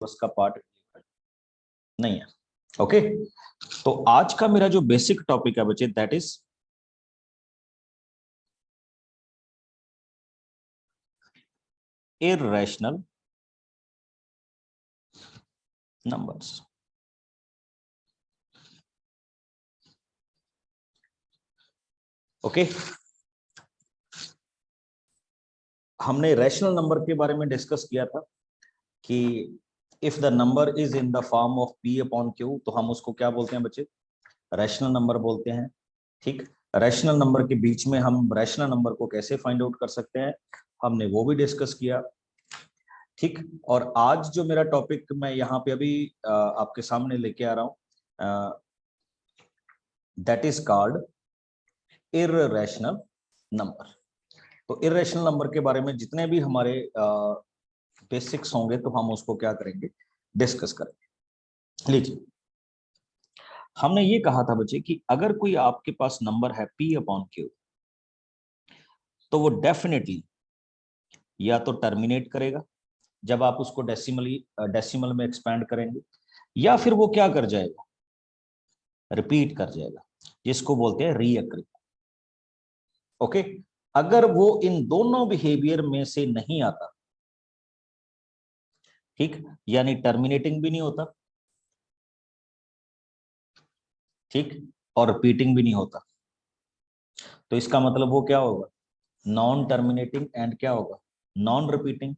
उसका पार्ट नहीं है। ओके, तो आज का मेरा जो बेसिक टॉपिक है बच्चे, that is irrational numbers. Okay, हमने रैशनल नंबर के बारे में डिस्कस किया था कि if the number is in the form of P upon Q, तो हम उसको क्या बोलते हैं बच्चे? रैशनल नंबर बोलते हैं। ठीक, रैशनल नंबर के बीच में हम रैशनल नंबर को कैसे फाइंड आउट कर सकते हैं, हमने वो भी डिस्कस किया। ठीक, और आज जो मेरा टॉपिक मैं यहाँ पे अभी आपके सामने लेके आ रहा हूँ, that is called irrational number. तो इररेशनल नंबर के बारे में जितने भी हमारे बेसिक्स होंगे तो हम उसको क्या करेंगे, डिस्कस करेंगे। लीजिए, हमने ये कहा था बच्चे कि अगर कोई आपके पास नंबर है पी अपॉन क्यू, तो वो डेफिनेटली या तो टर्मिनेट करेगा जब आप उसको डेसिमल में एक्सपैंड करेंगे, या फिर वो क्या कर जाएगा, रिपीट कर जाएगा, जिसको बोलते हैं रीअकरिंग। ओके, अगर वो इन दोनों बिहेवियर में से नहीं आता, ठीक, यानी टर्मिनेटिंग भी नहीं होता, ठीक, और रिपीटिंग भी नहीं होता, तो इसका मतलब वो क्या होगा, नॉन टर्मिनेटिंग एंड क्या होगा, नॉन रिपीटिंग।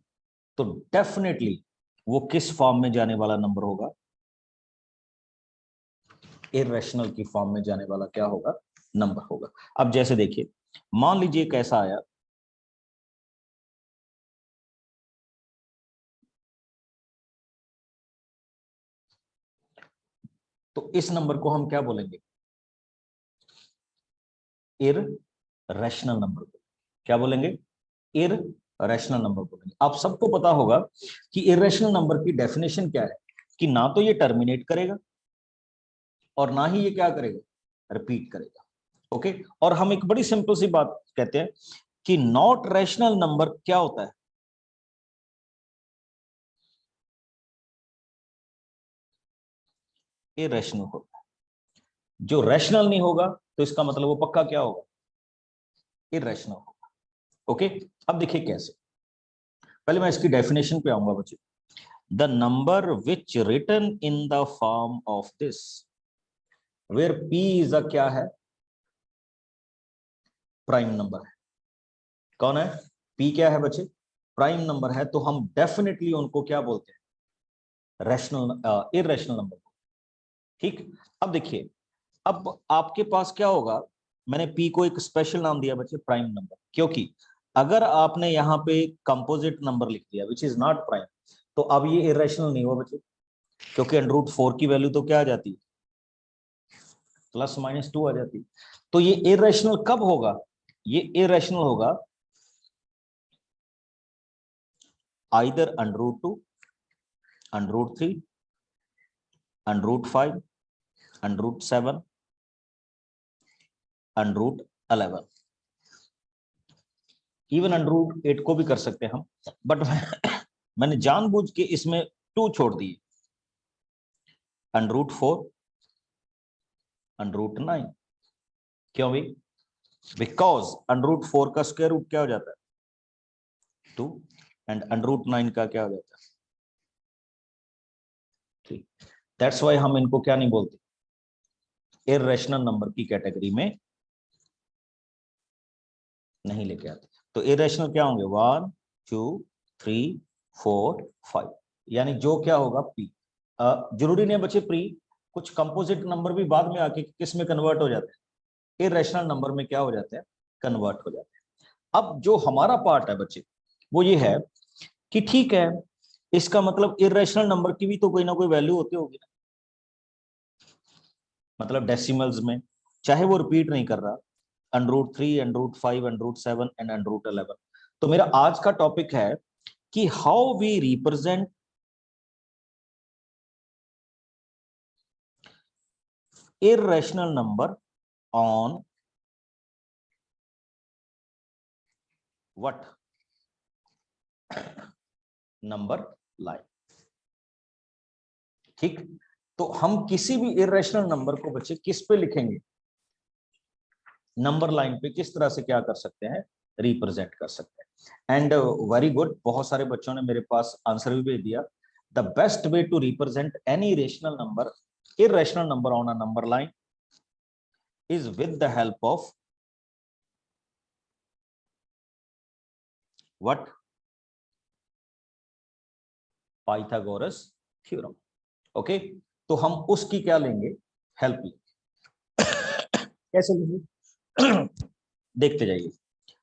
तो डेफिनेटली वो किस फॉर्म में जाने वाला नंबर होगा, इररेशनल की फॉर्म में जाने वाला क्या होगा, नंबर होगा। अब जैसे देखिए, मान लीजिए कैसा आया, तो इस नंबर को हम क्या बोलेंगे, इररेशनल नंबर को क्या बोलेंगे, इररेशनल नंबर बोलेंगे। आप सबको पता होगा कि इररेशनल नंबर की डेफिनेशन क्या है, कि ना तो ये टर्मिनेट करेगा और ना ही ये क्या करेगा, रिपीट करेगा। ओके, और हम एक बड़ी सिंपल सी बात कहते हैं कि नॉट रैशनल नंबर क्या होता है, इररेशनल होता है। जो रैशनल नहीं होगा तो इसका मतलब वो पक्का क्या होगा, इररेशनल होगा। ओके, अब देखिए कैसे, पहले मैं इसकी डेफिनेशन पे आऊंगा बच्चे। The number which written in the form of this, where P is a क्या है, प्राइम नंबर है। कौन है, पी क्या है बच्चे, प्राइम नंबर है, तो हम डेफिनेटली उनको क्या बोलते हैं, रैशनल इररेशनल नंबर। ठीक, अब देखिए, अब आपके पास क्या होगा, मैंने पी को एक स्पेशल नाम दिया बच्चे, प्राइम नंबर, क्योंकि अगर आपने यहाँ पे कंपोजिट नंबर लिख दिया विच इज नॉट प्राइम, तो अब ये इरेशनल नहीं हुआ बच्चे, क्योंकि √4 की वैल्यू तो क्या आ जाती है, +-2 आ जाती है। तो ये इरेशनल कब होगा, ये इरेशनल होगा आइदर √2, √3, √5, √7, √11, इवन √8 को भी कर सकते हैं हम, बट मैंने जानबूझ के इसमें 2 छोड़ दिए, √4, √9। क्यों भी, बिकॉज √4 का स्क्वायर रूट क्या हो जाता है, 2, एंड √9 का क्या हो जाता है, 3। दैट्स वाई हम इनको क्या नहीं बोलते, इररेशनल नंबर की कैटेगरी में नहीं लेके आते। तो इररेशनल क्या होंगे, 1, 2, 3, 4, 5, यानी जो क्या होगा पी। जरूरी नहीं बच्चे प्री, कुछ कंपोजिट नंबर भी बाद में आके किस में कन्वर्ट हो जाते हैं, इररेशनल नंबर में क्या हो जाते हैं, कन्वर्ट हो जाते हैं। अब जो हमारा पार्ट है बच्चे, वो ये है कि ठीक है, इसका मतलब इररेशनल नंबर की भी तो कोई ना कोई वैल्यू होती होगी ना, मतलब डेसिमल्स में, चाहे वो रिपीट नहीं कर रहा, √3, √5, √7 एंड √11। तो मेरा आज का टॉपिक है कि how we represent irrational number on what, number line। ठीक, तो हम किसी भी इरेशनल नंबर को बच्चे किस पे लिखेंगे, नंबर लाइन पे किस तरह से क्या कर सकते हैं, रिप्रेजेंट कर सकते हैं। एंड वेरी गुड, बहुत सारे बच्चों ने मेरे पास आंसर भी भेज दिया। The best way to represent any rational number, irrational number on a number line is with the help of what? Pythagoras theorem. Okay, तो हम उसकी क्या लेंगे, हेल्प लेंगे। कैसे लेंगे देखते जाइए।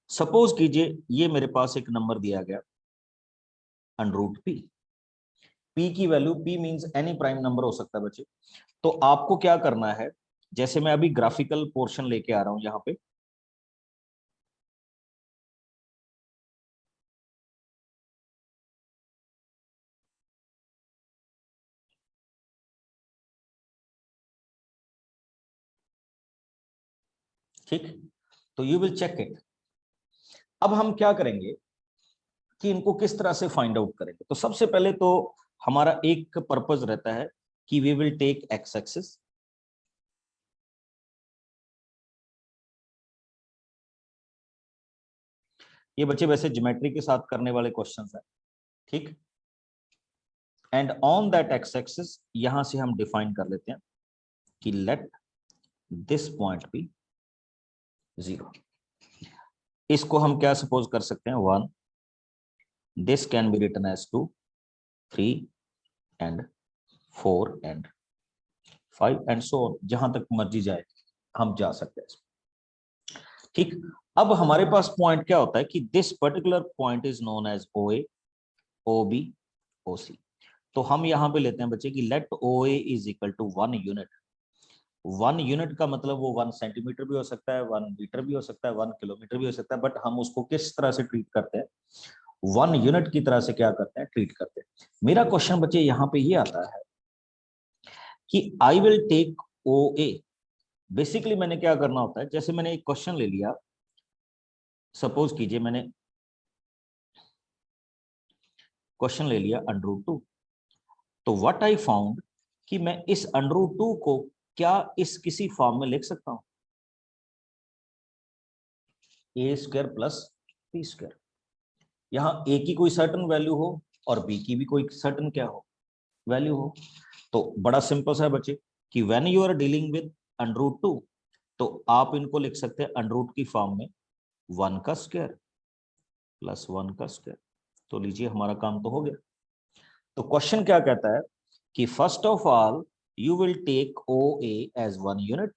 सपोज कीजिए ये मेरे पास एक नंबर दिया गया √p, p की value, p means any prime number हो सकता है बच्चे। तो आपको क्या करना है, जैसे मैं अभी ग्राफिकल पोर्शन लेके आ रहा हूं यहां पे, ठीक, तो यू विल चेक इट। अब हम क्या करेंगे कि इनको किस तरह से फाइंड आउट करेंगे। तो सबसे पहले तो हमारा एक पर्पस रहता है कि we will take X axis, ये बच्चे वैसे ज्योमेट्री के साथ करने वाले क्वेश्चंस हैं, ठीक। And on that x axis यहां से हम डिफाइन कर लेते हैं कि लेट दिस पॉइंट बी 0। इसको हम क्या सपोज कर सकते हैं, 1, this can be written as 2, 3 and 4 and 5 and so on, जहां तक मर्जी जाए हम जा सकते हैं, ठीक। अब हमारे पास पॉइंट क्या होता है कि this particular point is known as O A, O B, O C. तो हम यहां पे लेते हैं बच्चे कि let O A is equal to 1 unit. 1 unit का मतलब वो 1 सेंटीमीटर भी हो सकता है, 1 मीटर भी हो सकता है, 1 किलोमीटर भी हो सकता है, बट हम उसको किस तरह से ट्रीट करते हैं, 1 यूनिट की तरह से क्या करते हैं, ट्रीट करते हैं। मेरा क्वेश्चन बच्चे यहाँ पे ये आता है कि I will take O A. Basically मैंने क्या करना होता है, जैसे मैंने एक क्वेश्चन ले लिया, सपोज कीजिए मैंने क्वेश्चन ले लिया √2, तो व्हाट आई फाउंड कि मैं इस √2 को क्या इस किसी फॉर्म में लिख सकता हूं, a² प्लस b²। यहाँ a की कोई सर्टन वैल्यू हो और b की भी कोई सर्टन क्या हो, वैल्यू हो। तो बड़ा सिंपल सा है बच्चे कि when you are dealing with √2, तो आप इनको लिख सकते हैं √2 की फॉर्म में 1 का स्क्वायर प्लस 1 का स्क्वायर। तो लीजिए हमारा काम तो हो गया। तो क्वेश्चन क्या कहता है कि first of all you will take O A as 1 unit,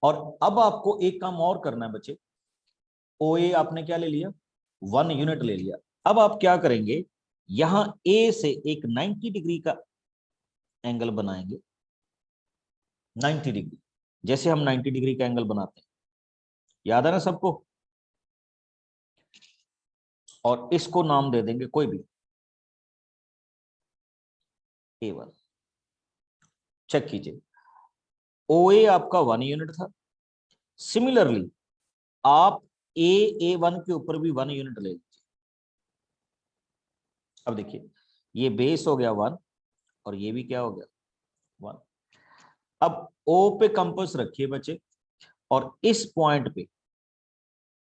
और अब आपको एक काम और करना है बच्चे, ओ ए आपने क्या ले लिया, 1 यूनिट ले लिया। अब आप क्या करेंगे, यहां ए से एक 90 डिग्री का एंगल बनाएंगे, 90 डिग्री, जैसे हम 90 डिग्री का एंगल बनाते हैं, याद है ना सबको। और इसको नाम दे देंगे कोई भी, A1। चेक कीजिए, ओ ए आपका 1 यूनिट था। सिमिलरली आप A1 के ऊपर भी 1 यूनिट ले लीजिए। अब देखिए ये बेस हो गया 1 और ये भी क्या हो गया 1। अब O पे कंपास रखिए बच्चे, और इस पॉइंट पे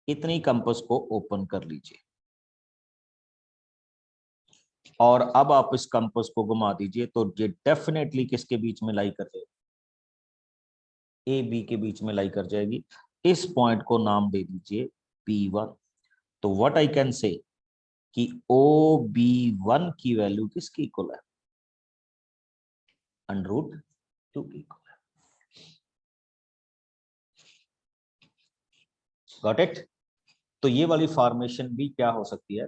इतनी कंपास को ओपन कर लीजिए, और अब आप इस कंपास को घुमा दीजिए, तो ये डेफिनेटली किसके बीच में लाई कर जाएगी, ए बी के बीच में लाई कर जाएगी। इस पॉइंट को नाम दे दीजिए P1। तो व्हाट आई कैन से कि OB1 की वैल्यू किसकी इक्वल है, √2 की इक्वल है। Got it. तो ये वाली फॉर्मेशन भी क्या हो सकती है,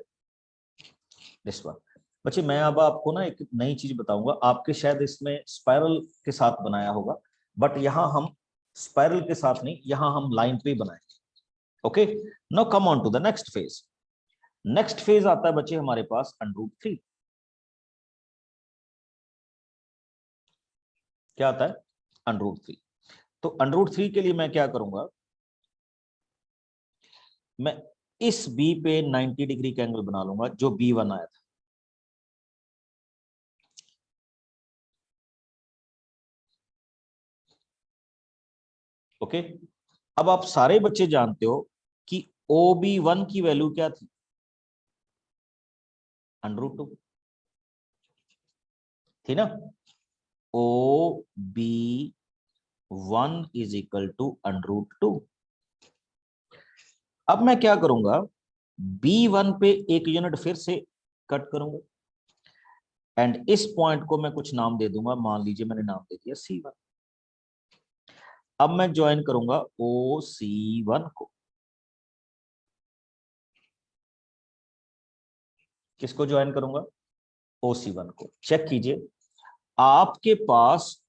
दिस वन। बच्चे मैं अब आपको ना एक नई चीज बताऊंगा, आपके शायद इसमें स्पाइरल के साथ बनाया होगा, बट यहां हम स्पाइरल के साथ नहीं, यहां हम लाइन पे बनाएंगे। Okay, now come on to the next phase. Next phase आता है बच्चे हमारे पास √3। क्या आता है, √3। तो √3 के लिए मैं क्या करूंगा, मैं इस B पे 90 डिग्री का एंगल बना लूंगा जो B1 आया था। ओके, अब आप सारे बच्चे जानते हो कि OB1 की वैल्यू क्या थी, √2 थी ना। OB1 is equal to √2। अब मैं क्या करूंगा, B1 पे 1 यूनिट फिर से कट करूंगा एंड इस पॉइंट को मैं कुछ नाम दे दूंगा, मान लीजिए मैंने नाम दे दिया C1। अब मैं ज्वाइन करूंगा OC1 को। किसको ज्वाइन करूंगा, OC1 को। चेक कीजिए, आपके पास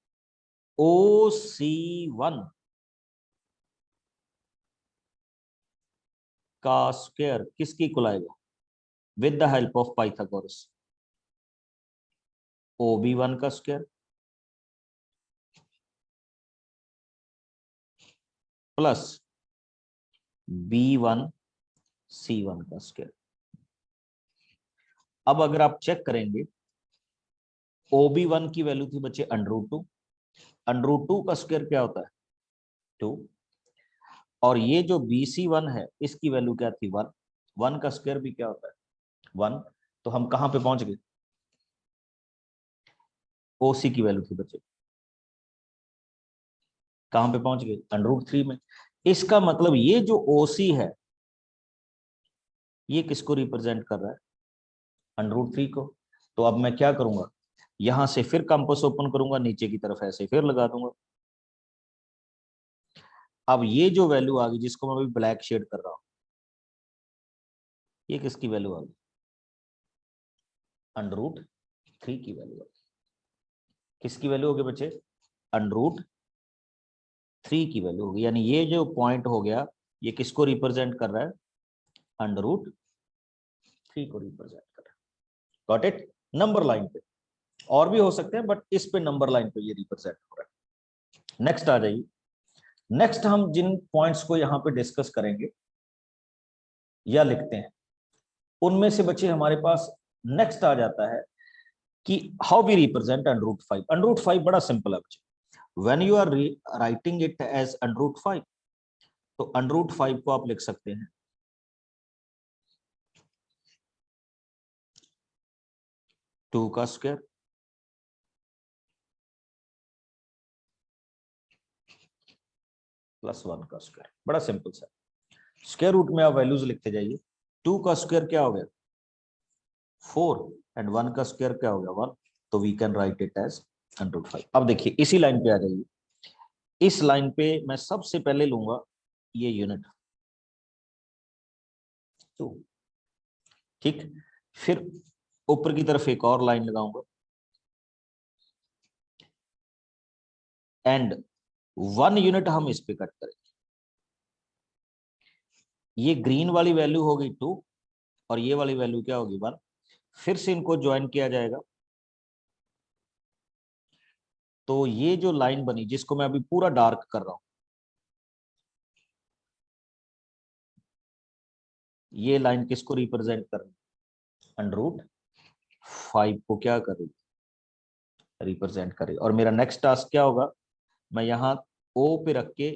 OC1 का स्क्वायर किसकी इक्वल आएगा, with the help of Pythagoras, OB1 का स्क्वायर प्लस B1 C1 का स्क्वायर। अब अगर आप चेक करेंगे, OB1 की वैल्यू थी बच्चे √2, √2 का स्क्वायर क्या होता है 2, और ये जो BC1 है इसकी वैल्यू क्या थी 1, 1 का स्क्वायर भी क्या होता है 1। तो हम कहां पे पहुंच गए, OC की वैल्यू थी बच्चे, कहां पे पहुंच गए √3 में। इसका मतलब ये जो OC है ये किसको रिप्रेजेंट कर रहा है, √3 को। तो अब मैं क्या करूंगा, यहां से फिर कंपास ओपन करूंगा, नीचे की तरफ ऐसे फिर लगा दूंगा। अब ये जो वैल्यू आ गई जिसको मैं अभी ब्लैक शेड कर रहा हूं, ये किसकी वैल्यू आ गई, √3 की वैल्यू आ गई। किसकी वैल्यू हो गई बच्चे, √3 की वैल्यू होगी। यानी ये जो पॉइंट हो गया ये किसको रिप्रेजेंट कर रहा है, √3 को रिप्रेजेंट कर रहा है। गॉट इट, नंबर लाइन पे और भी हो सकते हैं बट इस पे नंबर लाइन पे ये रिप्रेजेंट हो रहा है। नेक्स्ट आ जाइए, नेक्स्ट हम जिन पॉइंट्स को यहां पे डिस्कस करेंगे या लिखते हैं उनमें से बच्चे हमारे पास नेक्स्ट आ जाता है कि हाउ वी रिप्रेजेंट √5। √5 बड़ा सिंपल है बच्चे, when you are writing it as √5 तो √5 को आप लिख सकते हैं 2 का स्क्वायर प्लस 1 का स्क्वायर। बड़ा सिंपल सा, स्क्वायर रूट में आप वैल्यूज लिखते जाइए। 2 का स्क्वायर क्या हो गया 4 एंड 1 का स्क्वायर क्या हो गया 1, तो we can write it as √5। अब देखिए इसी लाइन पे आ जाइए, इस लाइन पे मैं सबसे पहले लूंगा ये यूनिट 2, ठीक। फिर ऊपर की तरफ एक और लाइन लगाऊंगा एंड 1 यूनिट हम इस पे कट करेंगे। ये ग्रीन वाली वैल्यू होगी 2 और ये वाली वैल्यू क्या होगी 1। फिर से इनको ज्वाइन किया जाएगा, तो ये जो लाइन बनी जिसको मैं अभी पूरा डार्क कर रहा हूं, ये लाइन किसको रिप्रेजेंट कर रही है, √5 को क्या कर रही है, रिप्रेजेंट कर रही है। और मेरा नेक्स्ट टास्क क्या होगा, मैं यहाँ O पे रख के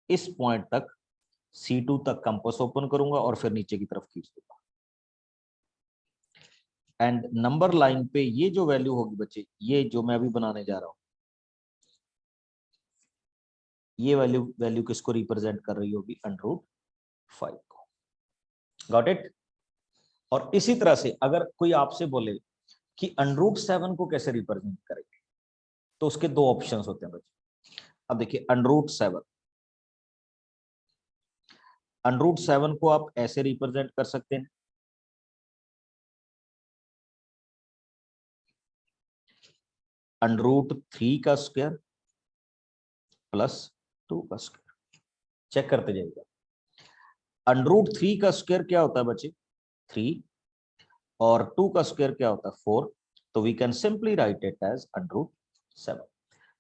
इस पॉइंट तक C2 तक कंपास ओपन करूंगा और फिर नीचे की तरफ खींच दूंगा एंड नंबर लाइन पे ये जो वैल्यू होगी बच्चे, ये जो मैं अभी बनाने जा रहा हूं, ये वैल्यू किसको रिप्रेजेंट कर रही होगी, √5 को। Got it. और इसी तरह से अगर कोई आपसे बोले कि √7 को कैसे रिप्रेजेंट करेंगे, तो उसके दो ऑप्शंस होते हैं बच्चे। अब देखिए √7 को आप ऐसे रिप्रेजेंट कर सकते हैं, √3 का स्क्वायर प्लस 2 का स्क्वायर। चेक करते जाइएगा, √3 का स्क्वायर क्या होता है बच्चे 3 और 2 का स्क्वायर क्या होता है 4। तो we can simply write it as √7।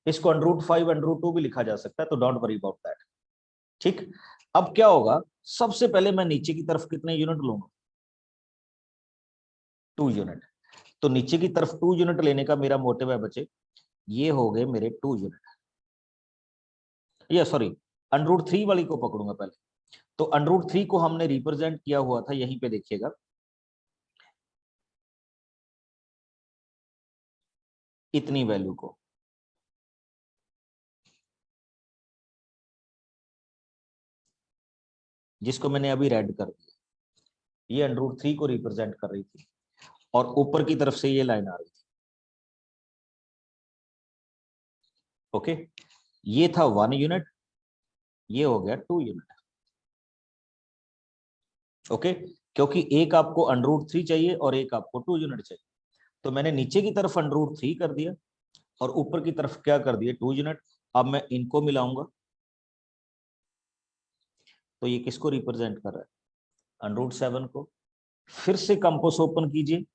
इसको √5 √2 भी लिखा जा सकता है, तो डोंट वरी अबाउट दैट, ठीक। अब क्या होगा, सबसे पहले मैं नीचे की तरफ कितने यूनिट लूंगा 2 यूनिट। तो नीचे की तरफ 2 यूनिट लेने का मेरा मोटिव है बच्चे, ये हो गए मेरे 2 यूनिट, या सॉरी √3 वाली को पकड़ूंगा पहले। तो √3 को हमने रिप्रेजेंट किया हुआ था, यहीं पे देखिएगा, इतनी वैल्यू को, जिसको मैंने अभी रेड कर दिया, ये √3 को रिप्रेजेंट कर रही थी और ऊपर की तरफ से ये लाइन आ रही थी। ओके, ये था 1 यूनिट, ये हो गया 2 यूनिट। ओके, क्योंकि एक आपको √3 चाहिए और एक आपको 2 यूनिट चाहिए, तो मैंने नीचे की तरफ √3 कर दिया और ऊपर की तरफ क्या कर दिया, 2 यूनिट। अब मैं इनको मिलाऊंगा, तो ये किसको रिप्रेजेंट कर रहा है, √7 को। फिर से कंपोस ओपन कीजिए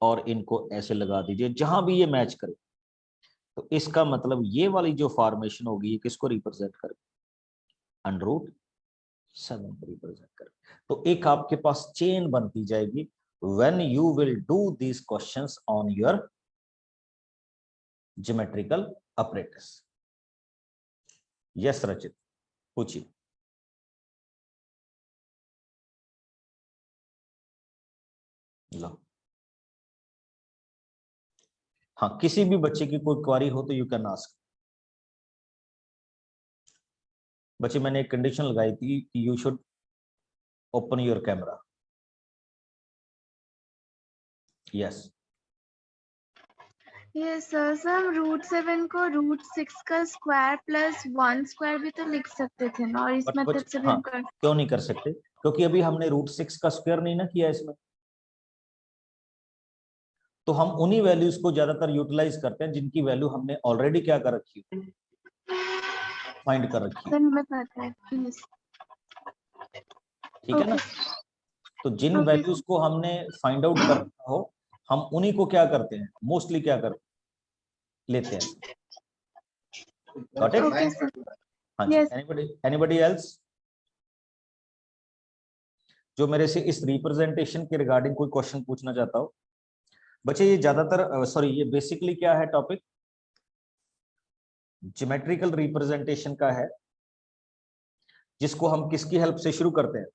और इनको ऐसे लगा दीजिए जहां भी ये मैच करे। तो इसका मतलब ये वाली जो फॉर्मेशन होगी ये किसको रिप्रेजेंट करे, √7 को रिप्रेजेंट करे। तो एक आपके पास चेन बनती जाएगी when you will do these questions on your geometrical apparatus. Yes रचित, पूछिए। लो, हाँ, किसी भी बच्चे की कोई क्वारी हो तो यू कैन आस्क। बच्चे, मैंने एक कंडीशन लगाई थी कि you should open your camera. Yes yes sir, हम √7 को √6 का स्क्वायर प्लस 1 स्क्वायर भी तो लिख सकते थे ना, और इस मेथड से भी हाँ, हम कर। क्यों नहीं कर सकते, क्योंकि अभी हमने √6 का स्क्वायर नहीं ना किया इसमें, तो हम उन्हीं वैल्यूज को ज्यादातर यूटिलाइज करते हैं जिनकी वैल्यू हमने ऑलरेडी क्या कर रखी है, फाइंड कर रखी है। सर हमें पता है। यस, ठीक है ना, तो जिन वैल्यूज को हमने फाइंड आउट करना हो हम उन्हीं को क्या करते हैं, मोस्टली क्या करते लेते हैं। Got it? Okay sir. हाँ जी, यस एनीबॉडी एल्स जो मेरे से इस रिप्रेजेंटेशन के रिगार्डिंग कोई क्वेश्चन पूछना चाहता हो। बच्चे ये ज्यादातर सॉरी ये बेसिकली क्या है टॉपिक, ज्योमेट्रिकल रिप्रेजेंटेशन का है, जिसको हम किसकी हेल्प से शुरू करते हैं,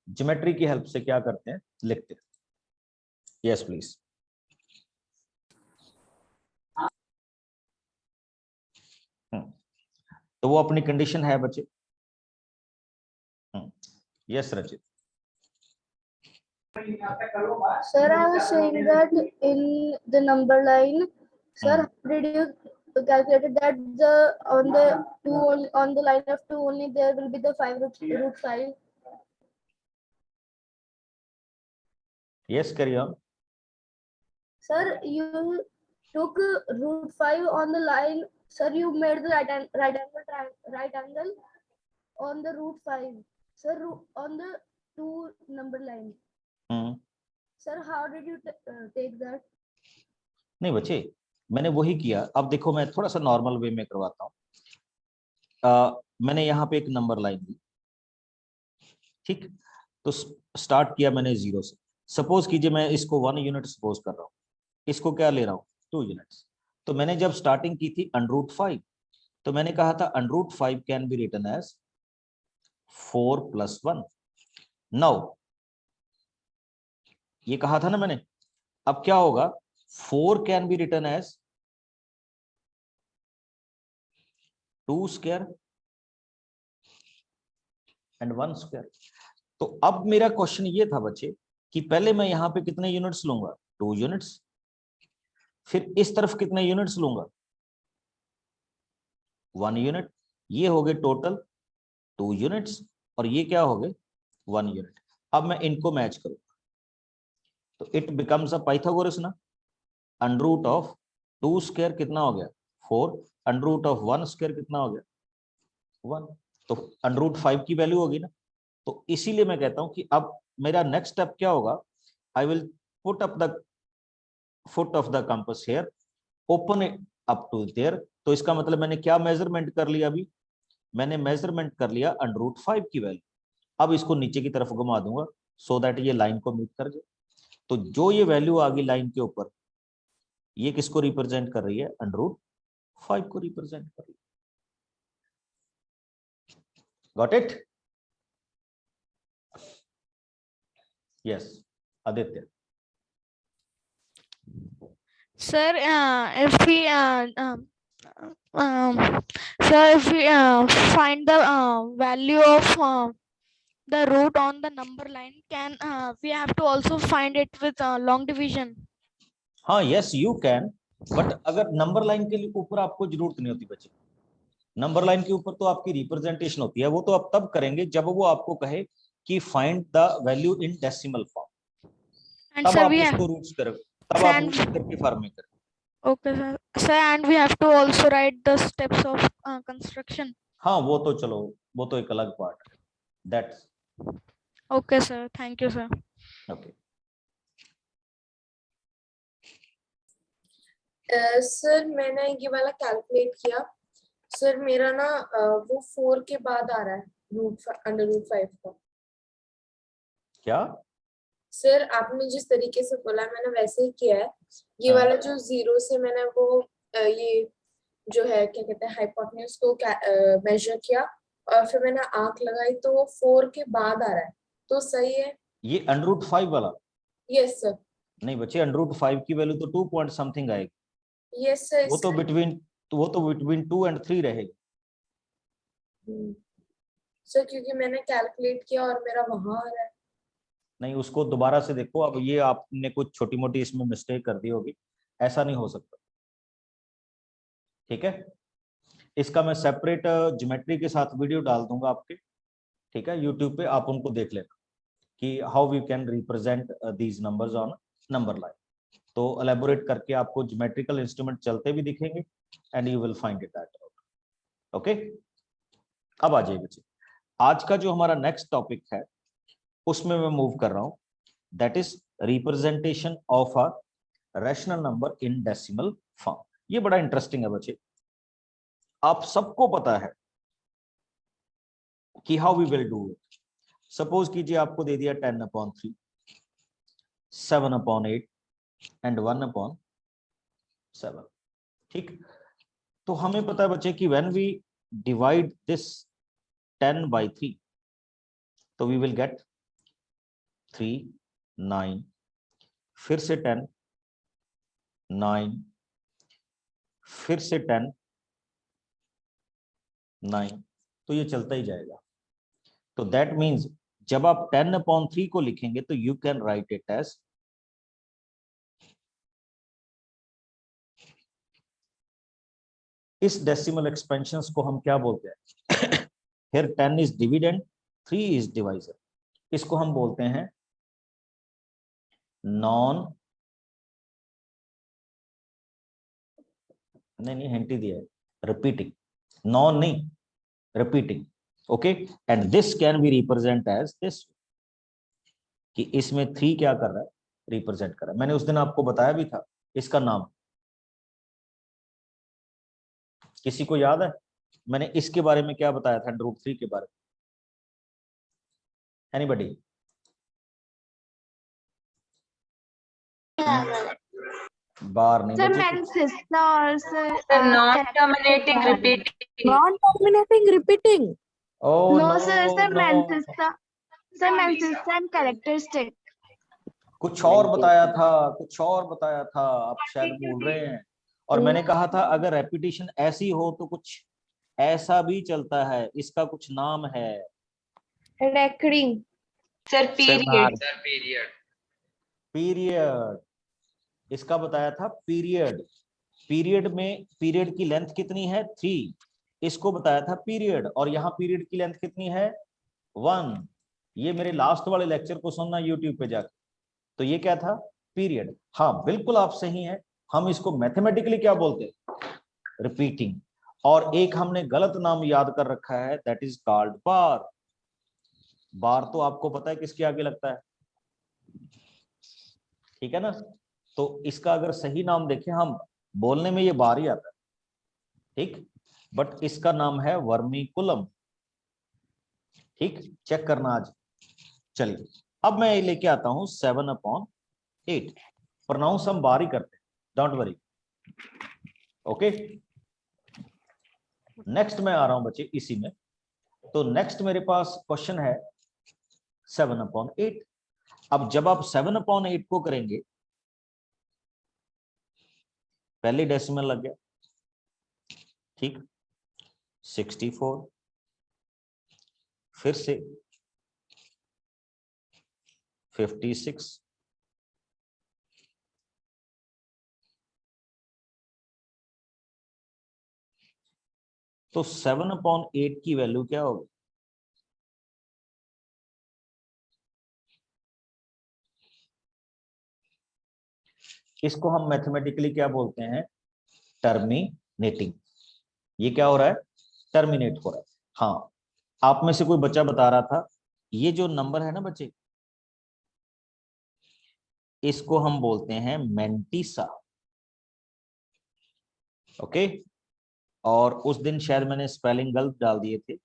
ज्योमेट्री की हेल्प से क्या करते हैं, लिखते हैं। Yes please. तो वो अपनी कंडीशन है बच्चे। यस रचित। Sir, I was saying that in the number line, sir, how did you calculated that on the line of 2 only there will be the 5 √5? Yes, carry on. Sir, you took √5 on the line. Sir, you made the right angle on the √5. Sir, on the 2 number line. Sir, how did you take that? नहीं बच्चे, मैंने वही किया। अब देखो मैं थोड़ा सा नॉर्मल वे में करवाता हूँ। मैंने यहाँ पे एक नंबर लाइन दी, ठीक, तो स्टार्ट किया मैंने 0 से। सपोज कीजिए मैं इसको 1 यूनिट सपोज कर रहा हूँ, इसको क्या ले रहा हूँ, 2 यूनिट्स। तो मैंने जब स्टार्टिंग की थी √5, तो मैंने कहा था √5 can be written as 4 + 1। Now ये कहा था ना मैंने, अब क्या होगा, 4 can be written as 2 square and 1 square. तो अब मेरा क्वेश्चन ये था बच्चे कि पहले मैं यहाँ पे कितने यूनिट्स लूंगा, 2 यूनिट्स, फिर इस तरफ कितने यूनिट्स लूंगा, 1 यूनिट। ये हो गए टोटल 2 यूनिट्स और ये क्या हो गए, 1 यूनिट। अब मैं इनको मैच करूँ तो इट बिकम्स अ पाइथागोरस ना, अंडर ऑफ 2 स्क्वायर कितना हो गया, 4, अंडर ऑफ 1 स्क्वायर कितना हो गया, 1, तो √5 की वैल्यू होगी ना। तो इसीलिए मैं कहता हूं कि अब मेरा नेक्स्ट स्टेप क्या होगा, I will put up the foot of the compass here, open it up to there. तो इसका मतलब मैंने क्या मेजरमेंट कर लिया, अभी मैंने मेजरमेंट कर लिया √5 की वैल्यू। अब इसको नीचे की तरफ घुमा दूंगा सो दैट ये लाइन को मीट कर जाए। तो जो ये वैल्यू आ गई लाइन के ऊपर, ये किसको रिप्रेजेंट कर रही है, √5 5 को रिप्रेजेंट कर लिया। Got it? Yes Aditya. Sir, if we sir, if we find the value of the root on the number line, can we have to also find it with long division? हाँ yes you can, but अगर number line के लिए ऊपर आपको जरूरत नहीं होती बच्चे। नंबर लाइन के ऊपर तो आपकी रिप्रेजेंटेशन होती है, वो तो आप तब करेंगे जब वो आपको कहे कि find the value in decimal form, And तब sir, आप we have उसको रूट्स करें, तब आप and रूट्स करके फॉर्म में करें। okay, sir. Sir, and we have to also write the steps of construction. हाँ वो तो चलो, वो तो एक अलग पार्ट है, that's Okay, sir. Thank you, sir. Okay. Sir मैंने ये वाला कैलकुलेट किया सर, मेरा ना वो 4 के बाद आ रहा है √5 का। क्या सर आपने जिस तरीके से बोला मैंने वैसे ही किया है। ये हाँ। वाला जो 0 से मैंने वो ये जो है क्या कहते हैं हाइपोटेन्यूज को मेजर किया और फिर मैंने आंख लगाई तो वो 4 के बाद आ रहा है, तो सही है? ये √5 वाला? Yes sir. नहीं बच्चे, √5 की वैल्यू तो 2 पॉइंट समथिंग आएगी। Yes sir. वो तो बिटवीन 2 and 3 रहेगी। सर क्योंकि मैंने कैलकुलेट किया और मेरा वहां आ रहा है। नहीं उसको दोबारा से देखो, अब ये आपने कुछ छोटी मोटी इसमें मिस्टेक कर दी होगी, ऐसा नहीं हो सकता। ठीक है, इसका मैं सेपरेट ज्योमेट्री के साथ वीडियो डाल दूंगा आपके, ठीक है, यूट्यूब पे, आप उनको देख लेना कि how we can represent these numbers on number line. तो एलेबोरेट करके आपको ज्योमेट्रिकल इंस्ट्रूमेंट चलते भी दिखेंगे and you will find it that out. Okay, अब आ जाइए बच्चे, आज का जो हमारा नेक्स्ट टॉपिक है उसमें मैं मूव कर रहा हूं, that is representation of a rational number in decimal form. ये बड़ा इंटरेस्टिंग है बच्चे, आप सबको पता है कि how we will do it. Suppose कीजिए आपको दे दिया 10/3, 7/8 एंड 1/7। ठीक, तो हमें पता है बच्चे कि व्हेन वी डिवाइड दिस 10/3 तो वी विल गेट 3, 9, फिर से 10, 9, फिर से 10, 9, तो ये चलता ही जाएगा। तो दैट मीन्स जब आप 10/3 को लिखेंगे तो you can write it as इस डेसिमल एक्सपेंशंस को हम क्या बोलते हैं? Here 10 is dividend, 3 is divisor। इसको हम बोलते हैं नॉन, नहीं हिंट ही दिया है, रिपीटिंग, नॉन नहीं repeating. Okay, and this can be represent as this, कि इसमें 3 क्या कर रहा है? रिप्रेजेंट कर रहा है। मैंने उस दिन आपको बताया भी था इसका नाम, किसी को याद है मैंने इसके बारे में क्या बताया था √3 के बारे में? एनीबॉडी? बार नहीं सर बचे मैंने कुछ? सिस्टर और Sir, non-terminating repeating. non-terminating repeating. Oh No, no, sir, no, Manchester and characteristic. कुछ और बताया था, कुछ और बताया था, आप शायद भूल रहे हैं। और मैंने कहा था अगर रेपिटेशन ऐसी हो तो कुछ ऐसा भी चलता है, इसका कुछ नाम है। Recurring. Sir, period. पीरियड, इसका बताया था पीरियड। पीरियड में पीरियड की लेंथ कितनी है? 3, इसको बताया था पीरियड। और यहाँ पीरियड की लेंथ कितनी है? 1। ये मेरे लास्ट वाले लेक्चर को सुनना यूट्यूब पे जाकर। तो ये क्या था? पीरियड। हाँ बिल्कुल आप सही हैं, हम इसको मैथमेटिकली क्या बोलते हैं? रिपीटिंग। और एक हमने गलत नाम याद कर रखा है, दैट इज कॉल्ड बार। बार तो आपको पता है किसके आगे लगता है, ठीक है ना? तो इसका अगर सही नाम देखें, हम बोलने में ये बार ही आता है, ठीक, बट इसका नाम है वर्मीकुलम। ठीक, चेक करना आज। चलिए अब मैं लेके आता हूं 7/8। प्रोनाउंस हम बार ही करते हैं, डोंट वरी। ओके, नेक्स्ट मैं आ रहा हूं बच्चे इसी में। तो नेक्स्ट मेरे पास क्वेश्चन है 7/8। अब जब आप 7/8 को करेंगे, पहले डेसिमल लग गया, ठीक, 64, फिर से 56, तो 7/8 की वैल्यू क्या होगी? इसको हम मैथमेटिकली क्या बोलते हैं? टर्मिनेटिंग। ये क्या हो रहा है? टर्मिनेट हो रहा है। हाँ, आप में से कोई बच्चा बता रहा था, ये जो नंबर है ना बच्चे, इसको हम बोलते हैं मेंटिसा। ओके, और उस दिन शायद मैंने स्पेलिंग गलत डाल दिए थे,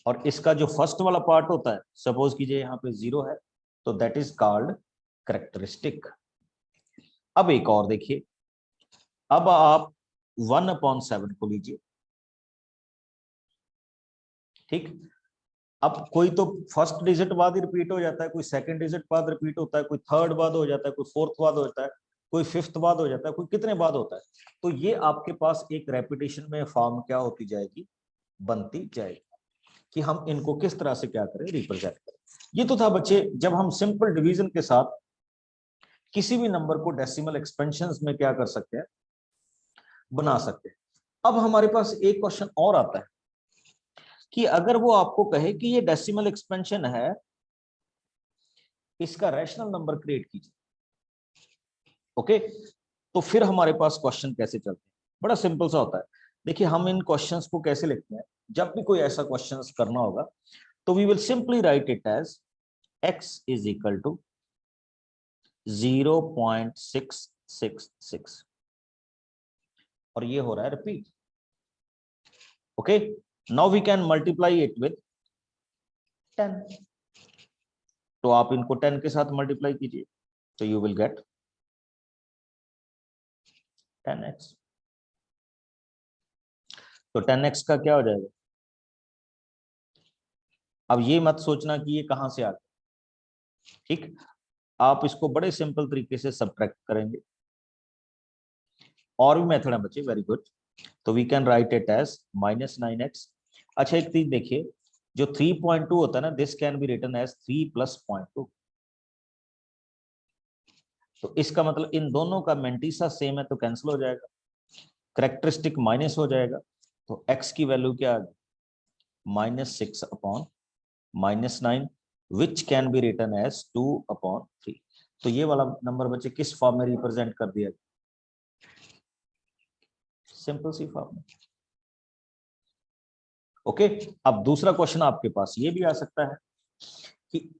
और इसका जो फर्स्ट वाला पार्ट होता है, सपोज कीजिए यहाँ पे 0 है, तो दैट इज कॉल्ड कैरेक्टरिस्टिक। अब एक और देखिए, अब आप 1/7 को लीजिए, ठीक। अब कोई तो फर्स्ट डिजिट बाद ही रिपीट हो जाता है, कोई सेकंड डिजिट बाद रिपीट होता है, कोई थर्ड बाद हो जाता है, कोई फोर्थ बाद हो जाता है, कोई फिफ्थ बाद हो जाता है, कोई कितने बाद होता है। तो ये आपके पास एक रेपिटेशन में फॉर्म क्या होती जाएगी? बनती जाएगी, कि हम इनको किस तरह से क्या करें, रिप्रेजेंट करें। ये तो था बच्चे जब हम सिंपल डिवीजन के साथ किसी भी नंबर को डेसिमल एक्सपेंशंस में क्या कर सकते हैं, बना सकते हैं। अब हमारे पास एक क्वेश्चन और आता है कि अगर वो आपको कहे कि ये डेसिमल एक्सपेंशन है, इसका रैशनल नंबर क्रिएट कीजिए। ओके, तो फिर हमारे पास क्वेश्चन कैसे चलते हैं? बड़ा सिंपल सा होता है। देखिए हम इन क्वेश्चंस को कैसे लिखते हैं, जब भी कोई ऐसा क्वेश्चंस करना होगा तो we will simply write it as x is equal to 0.666, और ये हो रहा है repeat. Okay, now we can multiply it with 10, तो आप इनको 10 के साथ मल्टीप्लाई कीजिए, तो यू विल गेट 10x। तो 10x का क्या हो जाएगा? अब ये मत सोचना कि ये कहां से आ गया, ठीक। आप इसको बड़े सिंपल तरीके से सब्ट्रैक्ट करेंगे, और भी मेथड है बच्चे, वेरी गुड। तो we can write it as -9x। अच्छा एक चीज देखिए, जो 3.2 होता है ना, this can be written as 3 + 0.2। तो इसका मतलब इन दोनों का मेंटिसा सेम है, तो कैंसिल हो जाएगा, कैरेक्टरिस्टिक माइनस हो जाएगा, तो x की वैल्यू क्या आ गई? -6/-9, which can be written as 2/3। तो ये वाला नंबर बच्चे किस फॉर्म में रिप्रेजेंट कर दिया गया? सिंपल सी फॉर्म में। ओके, अब दूसरा क्वेश्चन आपके पास ये भी आ सकता है कि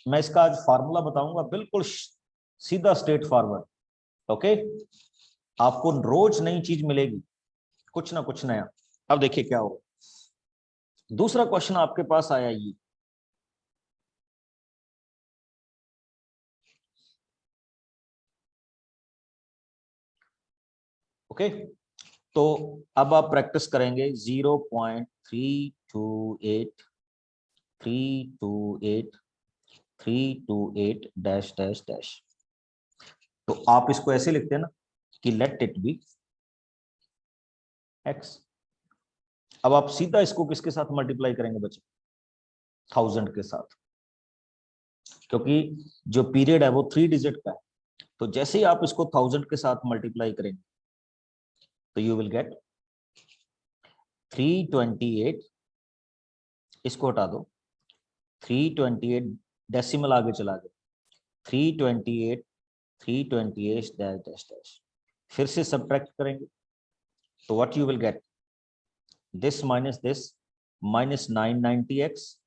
मैं इसका आज फार्मूला बताऊंगा, बिल्कुल सीधा स्ट्रेट फॉरवर्ड। ओके, आपको रोज नई चीज मिलेगी, कुछ ना कुछ नया। अब देखिए क्या होगा। दूसरा क्वेश्चन आपके पास आया ये, ओके। तो अब आप प्रैक्टिस करेंगे 0.328 328 328 डैश डैश डैश। तो आप इसको ऐसे लिखते हैं ना कि लेट इट बी x। अब आप सीधा इसको किसके साथ मल्टीप्लाई करेंगे बच्चे? 1000 के साथ, क्योंकि जो पीरियड है वो 3 डिजिट का है। तो जैसे ही आप इसको 1000 के साथ मल्टीप्लाई करेंगे, तो यू विल गेट 328, इसको हटा दो, 328 डेसिमल आगे चला गया, 328 328 डैश डैश डैश, फिर से सब्ट्रैक्ट करेंगे, तो what you will get? This -990x,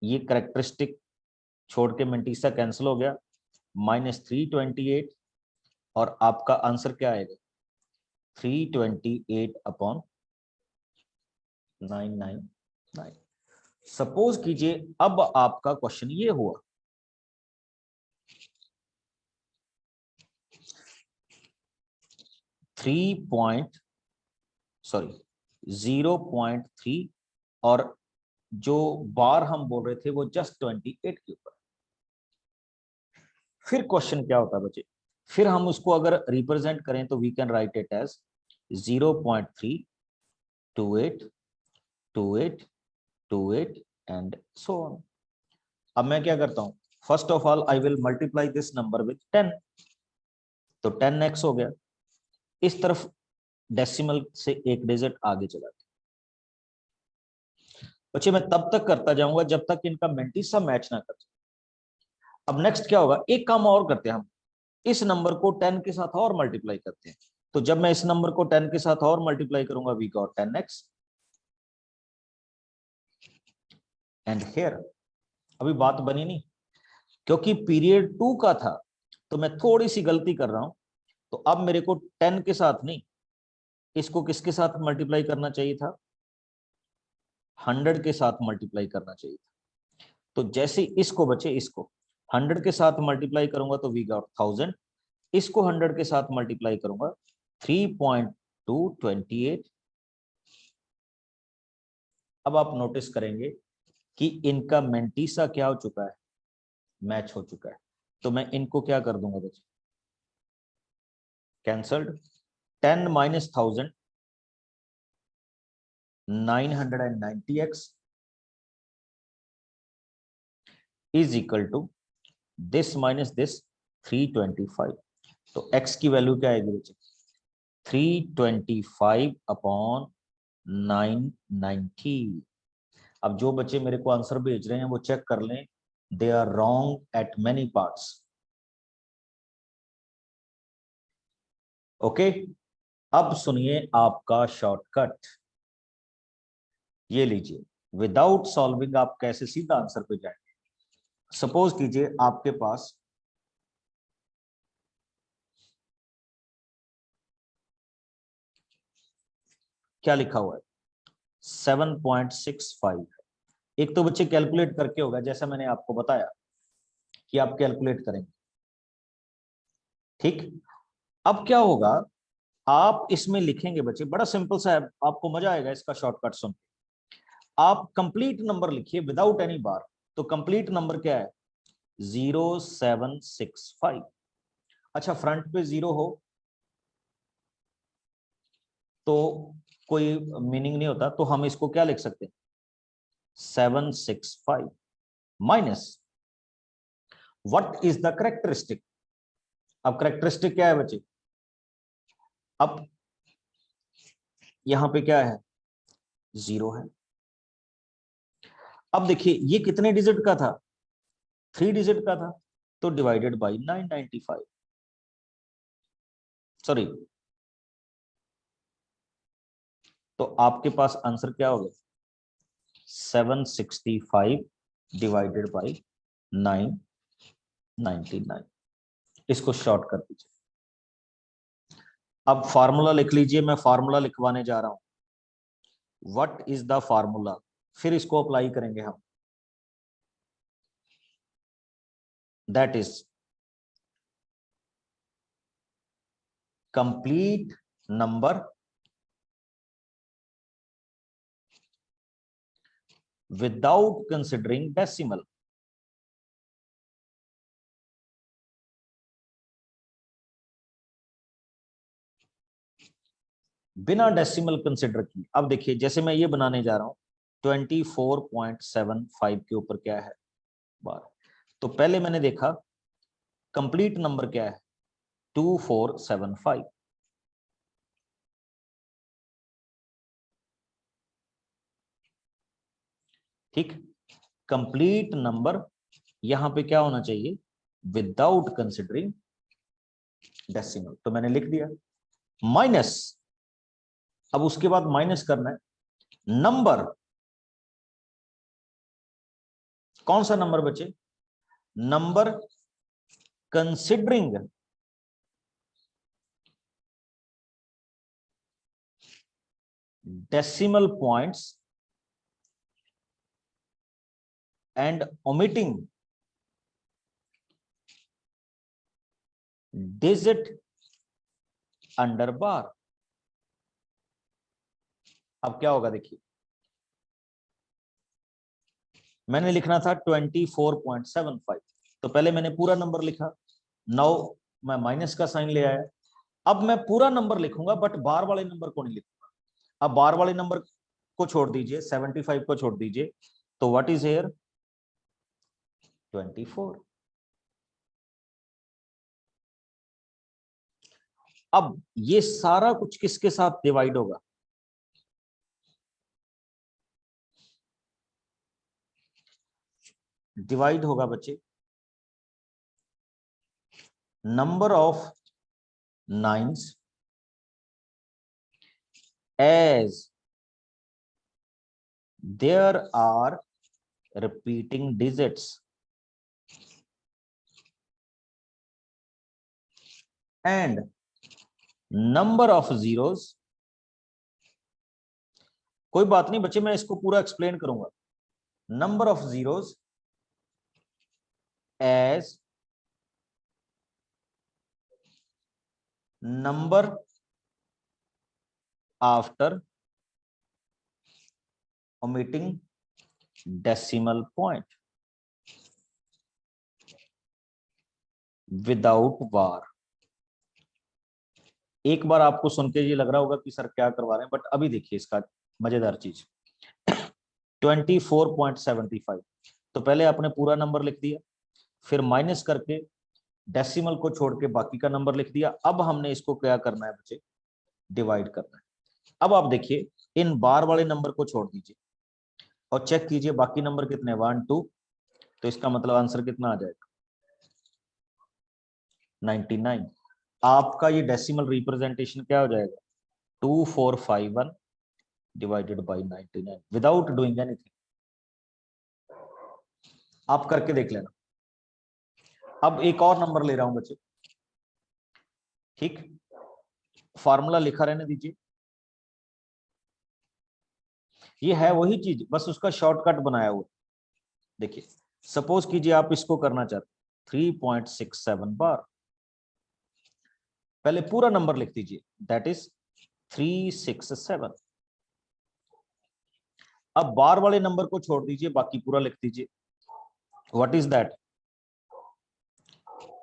ये कैरेक्टरिस्टिक छोड़ के मेंटिसा कैंसिल हो गया, -328, और आपका आंसर क्या आएगा? 328/999। सपोज कीजिए अब आपका क्वेश्चन ये हुआ 0.3 और जो बार हम बोल रहे थे वो जस्ट 28 के ऊपर। फिर क्वेश्चन क्या होता है बच्चे, फिर हम उसको अगर रिप्रेजेंट करें तो we can write it as 0.3, 28, 28, 28 and so on. अब मैं क्या करता हूं, first of all I will multiply this number with 10, तो 10x हो गया। इस तरफ डेसिमल से एक डिजिट आगे चला गया। बच्चे मैं तब तक करता जाऊंगा जब तक इनका मेंटिसा मैच ना कर जाए। अब नेक्स्ट क्या होगा, एक काम और करते हैं हम, इस नंबर को 10 के साथ और मल्टीप्लाई करते हैं। तो जब मैं इस नंबर को 10 के साथ और मल्टीप्लाई करूंगा, we got 10x and here. अभी बात बनी नहीं, क्योंकि पीरियड 2 का था तो मैं थोड़ी सी गलती कर रहा हूं। तो अब मेरे को 10 के साथ नहीं, इसको किसके साथ मल्टीप्लाई करना चाहिए था, 100 के साथ मल्टीप्लाई करना चाहिए था। तो जैसे इसको बचे, इसको 100 के साथ मल्टीप्लाई करूंगा तो वी गॉट 1000, इसको 100 के साथ मल्टीप्लाई करूंगा 3.228। अब आप नोटिस करेंगे कि इनका मेंटिसा क्या हो चुका है, मैच हो चुका है। तो मैं इनको क्या कर दूंगा बच्चे, cancelled. 10 minus 1000 990x is equal to this minus this 325। तो x की वैल्यू क्या आएगी बच्चे, 325 अपॉन 990। अब जो बच्चे मेरे को आंसर भेज रहे हैं वो चेक कर लें, they are wrong at many parts. Okay, अब सुनिए आपका शॉर्टकट, ये लीजिए। विदाउट सॉल्विंग आप कैसे सीधा आंसर पे जाएंगे। सपोज कीजिए आपके पास क्या लिखा हुआ है, 7.65। एक तो बच्चे कैलकुलेट करके होगा, जैसा मैंने आपको बताया कि आप कैलकुलेट करेंगे, ठीक। अब क्या होगा, आप इसमें लिखेंगे बच्चे, बड़ा सिंपल सा है, आपको मजा आएगा इसका शॉर्टकट सुन। आप कंप्लीट नंबर लिखिए विदाउट एनी बार। तो कंप्लीट नंबर क्या है, 0765। अच्छा, फ्रंट पे 0 हो तो कोई मीनिंग नहीं होता, तो हम इसको क्या लिख सकते हैं, 765 minus what is the characteristic. अब करेक्टरिस्टिक क्या है बच्चे, अब यहां पे क्या है, 0 है। अब देखिए ये कितने डिजिट का था, 3 डिजिट का था, तो डिवाइडेड बाय 995, सॉरी। तो आपके पास आंसर क्या होगा, 765 डिवाइडेड बाय 999। इसको शॉर्ट कर दीजिए। अब फार्मूला लिख लीजिए, मैं फार्मूला लिखवाने जा रहा हूं। व्हाट इज द फार्मूला, फिर इसको अप्लाई करेंगे हम। That is complete number without considering decimal। बिना डेसिमल कंसिडर किए। अब देखिए जैसे मैं ये बनाने जा रहा हूं, 24.75 के ऊपर क्या है, बार। तो पहले मैंने देखा कंप्लीट नंबर क्या है, 2475। ठीक, कंप्लीट नंबर यहां पे क्या होना चाहिए, विदाउट कंसिडरिंग डेसिमल। तो मैंने लिख दिया माइनस, अब उसके बाद माइनस करना है नंबर, कौन सा नंबर बचे, number considering decimal points and omitting digit under bar. अब क्या होगा देखिए, मैंने लिखना था 24.75, तो पहले मैंने पूरा नंबर लिखा, नाउ मैं माइनस का साइन ले आया। अब मैं पूरा नंबर लिखूंगा बट बार वाले नंबर को नहीं लिखूंगा। अब बार वाले नंबर को छोड़ दीजिए, 75 को छोड़ दीजिए, तो व्हाट इज हियर 24। अब ये सारा कुछ किसके साथ डिवाइड होगा, डिवाइड होगा बच्चे number of nines as there are repeating digits and number of zeros। कोई बात नहीं बच्चे, मैं इसको पूरा एक्सप्लेन करूंगा। Number of zeros as number after omitting decimal point without bar। एक बार आपको सुन के ये लग रहा होगा कि सर क्या करवा रहे हैं, बट अभी देखिए इसका मजेदार चीज 24.75, तो पहले आपने पूरा नंबर लिख दिया, फिर माइनस करके डेसिमल को छोड़ के बाकी का नंबर लिख दिया। अब हमने इसको क्या करना है बच्चे, डिवाइड करना है। अब आप देखिए इन बार वाले नंबर को छोड़ दीजिए और चेक कीजिए बाकी नंबर कितने 1 2, तो इसका मतलब आंसर कितना आ जाएगा 99। आपका ये डेसिमल रिप्रेजेंटेशन क्या हो जाएगा 2451 divided by 99 without doing anything. आप करके देख लेना। अब एक और नंबर ले रहा हूं बच्चे, ठीक, फार्मूला लिखा रहने दीजिए। ये है वही चीज, बस उसका शॉर्टकट बनाया हुआ। देखिए सपोज कीजिए आप इसको करना चाहते 3.67 बार, पहले पूरा नंबर लिख दीजिए, दैट इज 367। अब बार वाले नंबर को छोड़ दीजिए, बाकी पूरा लिख दीजिए, what is that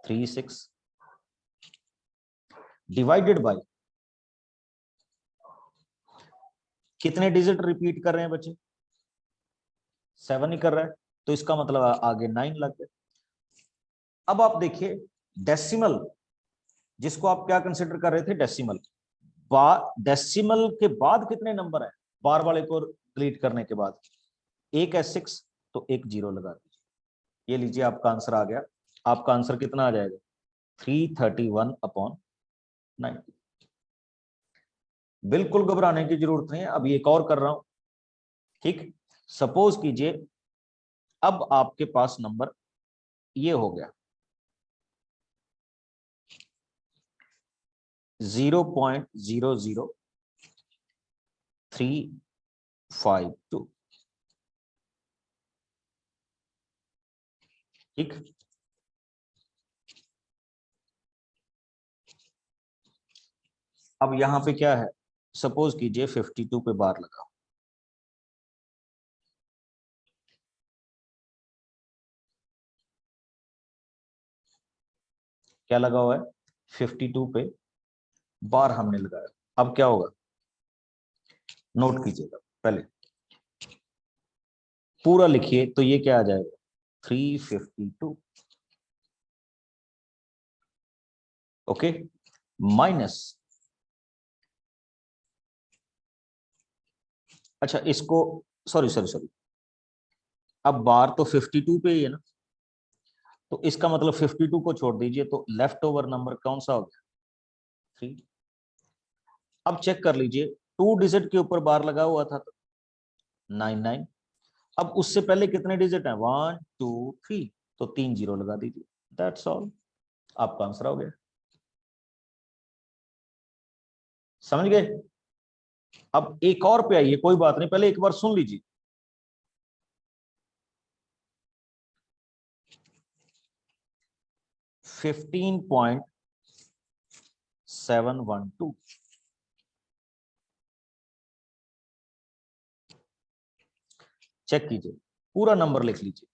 36 divided by कितने डिजिट रिपीट कर रहे हैं बच्चे, 7 ही कर रहा है, तो इसका मतलब आगे 9 लग गए। अब आप देखिए डेसिमल, जिसको आप क्या कंसिडर कर रहे थे डेसिमल, डेसिमल के बाद कितने नंबर है बार वाले को डिलीट करने के बाद, एक है 6, तो एक 0 लगा दीजिए, ये लीजिए आपका आंसर आ गया। आपका आंसर कितना आ जाएगा 331/90। बिल्कुल घबराने की जरूरत नहीं है, अब एक और कर रहा हूं, ठीक। सपोज कीजिए अब आपके पास नंबर ये हो गया 0.00352, ठीक। अब यहां पे क्या है, सपोज कीजिए 52 पे बार लगाओ, क्या लगा हुआ है 52 पे बार हमने लगाया। अब क्या होगा नोट कीजिएगा, पहले पूरा लिखिए, तो ये क्या आ जाएगा 352, ओके, माइनस, अच्छा इसको सॉरी सॉरी सॉरी, अब बार तो 52 पे ही है ना, तो इसका मतलब 52 को छोड़ दीजिए, तो लेफ्ट ओवर नंबर कौन सा हो गया 3। अब चेक कर लीजिए 2 डिजिट के ऊपर बार लगा हुआ था तो 99, अब उससे पहले कितने डिजिट हैं 1 2 3, तो 3 0 लगा दीजिए, दैट्स ऑल, आपका आंसर हो गया। समझ गए। अब एक और पे आइए, कोई बात नहीं, पहले एक बार सुन लीजिए। 712। चेक कीजिए, पूरा नंबर लिख लीजिए,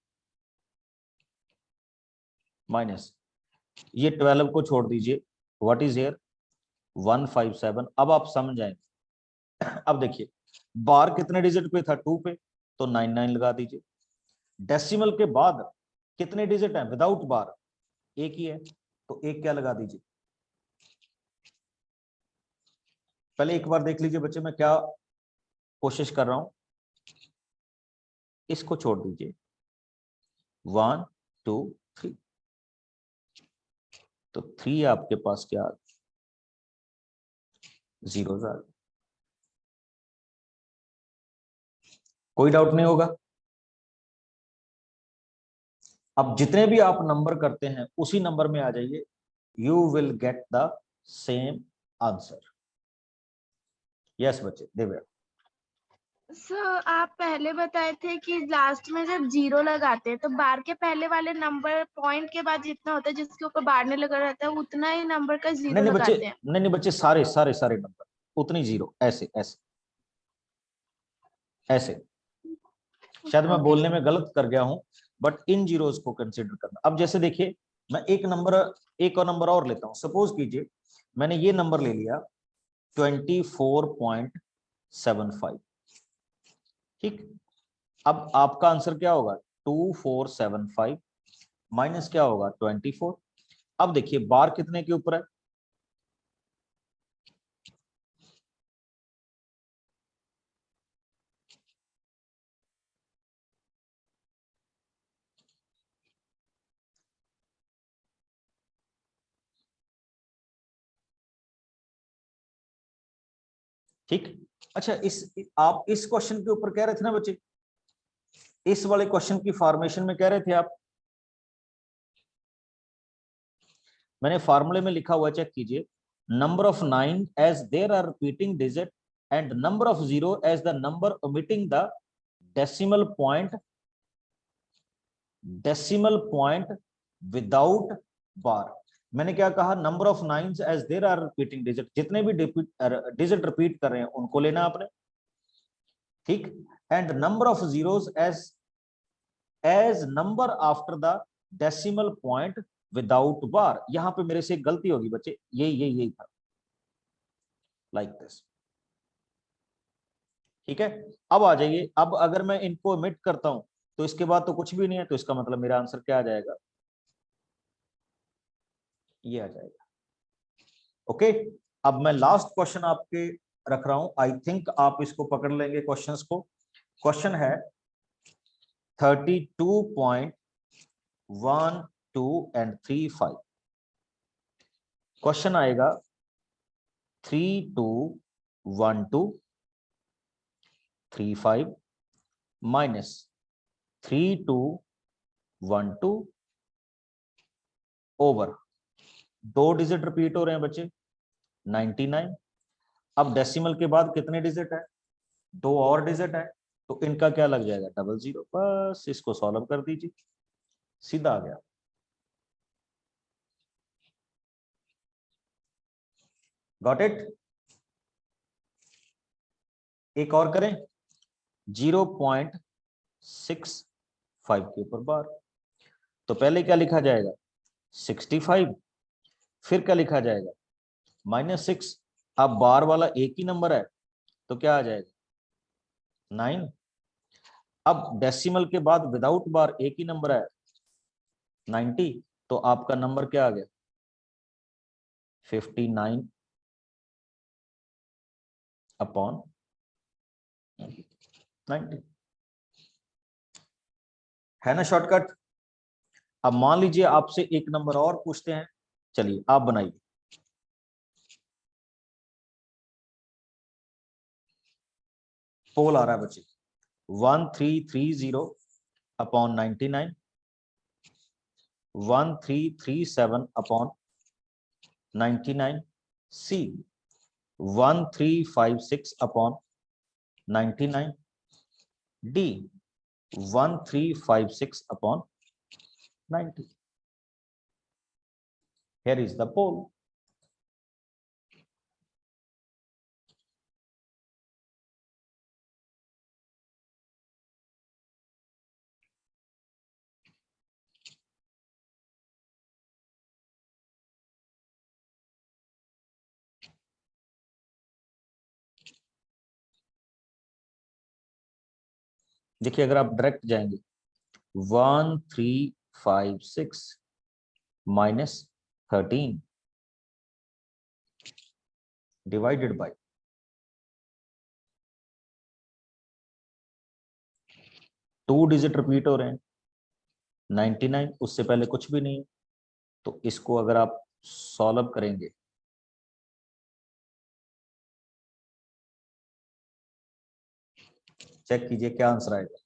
माइनस ये 12 को छोड़ दीजिए, व्हाट इज हियर 157। अब आप समझ जाएंगे। अब देखिए बार कितने डिजिट पे था, 2 पे, तो 99 लगा दीजिए। डेसिमल के बाद कितने डिजिट हैं विदाउट बार, एक ही है, तो एक क्या लगा दीजिए। पहले एक बार देख लीजिए बच्चे, मैं क्या कोशिश कर रहा हूं, इसको छोड़ दीजिए, 1 2 3, तो 3 आपके पास क्या, 0। कोई डाउट नहीं होगा। अब जितने भी आप नंबर करते हैं उसी नंबर में आ जाइए, you will get the same answer. Yes बच्चे, दिव्या। सर आप पहले बताए थे कि लास्ट में जब 0 लगाते हैं तो बार के पहले वाले नंबर पॉइंट के बाद जितना होता है जिसके ऊपर बार नहीं लगा रहता है उतना ही नंबर का 0 नहीं बच्चे, लगाते हैं। नहीं बच्चे, सारे सारे सारे नंबर उतनी 0, ऐसे ऐसे ऐसे। शायद मैं बोलने में गलत कर गया हूं, बट इन जीरोस को कंसीडर करना। अब जैसे देखिए, मैं एक और नंबर और लेता हूं। सपोज कीजिए मैंने ये नंबर ले लिया 24.75, ठीक। अब आपका आंसर क्या होगा, 2475 माइनस क्या होगा 24। अब देखिए बार कितने के ऊपर है, ठीक। अच्छा आप इस क्वेश्चन के ऊपर कह रहे थे ना बच्चे, इस वाले क्वेश्चन की फॉर्मेशन में कह रहे थे आप, मैंने फॉर्मूले में लिखा हुआ, चेक कीजिए, number of 9 as there are repeating digit and number of 0 as the number omitting the decimal point without bar. मैंने क्या कहा, number of 9 as there are repeating digit, जितने भी डिजिट रिपीट कर रहे हैं उनको लेना आपने, ठीक। And number of zeros as number after the decimal point without bar. यहां पे मेरे से एक गलती होगी बच्चे, यही था, लाइक दिस, ठीक है। अब आ जाइए, अब अगर मैं इनको ओमिट करता हूं तो इसके बाद तो कुछ भी नहीं है, तो इसका मतलब मेरा आंसर क्या आ जाएगा, ये आ जाएगा। ओके, अब मैं लास्ट क्वेश्चन आपके रख रहा हूं, आई थिंक आप इसको पकड़ लेंगे क्वेश्चंस को। क्वेश्चन है 32.12 एंड 35। क्वेश्चन आएगा 321235 माइनस 3212 ओवर, 2 डिजिट रिपीट हो रहे हैं बच्चे 99। अब डेसिमल के बाद कितने डिजिट है, 2 और डिजिट है, तो इनका क्या लग जाएगा 00। बस इसको सॉल्व कर दीजिए, सीधा आ गया। Got it. एक और करें, 0.65 के ऊपर बार, तो पहले क्या लिखा जाएगा 65, फिर क्या लिखा जाएगा -6। अब बार वाला एक ही नंबर है तो क्या आ जाएगा 9। अब डेसिमल के बाद विदाउट बार एक ही नंबर है 90, तो आपका नंबर क्या आ गया 59/90 है ना शॉर्टकट। अब मान लीजिए आपसे एक नंबर और पूछते हैं, चलिए आप बनाइए। पोल आ रहा है बच्चे, 1330/99, 1337/99, C 1356/99, D 1356/90। Here is the poll. देखिए अगर आप डायरेक्ट जाएंगे 1356 minus 13 divided by 2 digit repeat हो रहे हैं 99, उससे पहले कुछ भी नहीं, तो इसको अगर आप सॉल्व करेंगे चेक कीजिए क्या आंसर आएगा।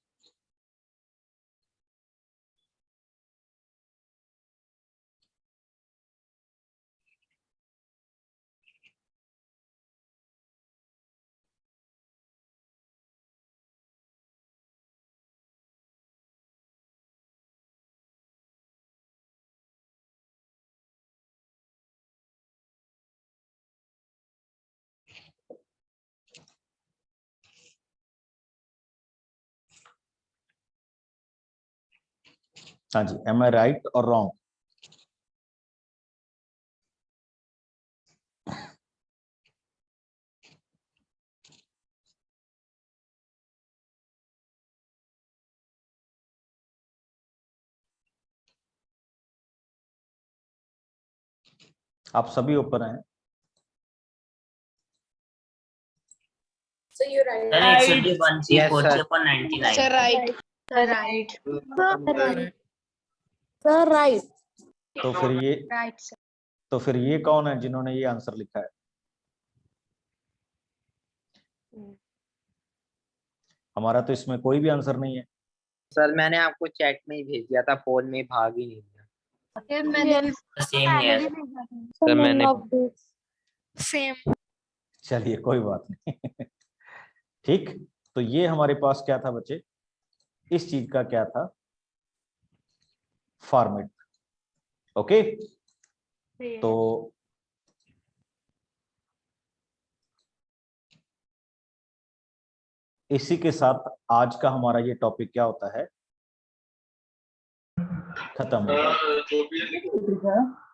हाँ जी, एम आई राइट और रॉन्ग? आप सभी ऊपर हैं। So you're right. Then it should be 1 Yes, 40 sir. upon 99. Sir, right. Right. Sir, right. तो Right, sir. फिर ये कौन है जिन्होंने ये आंसर लिखा है? हमारा तो इसमें कोई भी आंसर नहीं है। सर मैंने आपको चैट में ही भेज दिया था, फोन में भाग ही नहीं दिया। The same here. सर मैंने चलिए कोई बात नहीं। ठीक, तो ये हमारे पास क्या था बच्चे, इस चीज का क्या था फॉर्मेट। ओके, तो इसी के साथ आज का हमारा ये टॉपिक क्या होता है, खत्म होता है।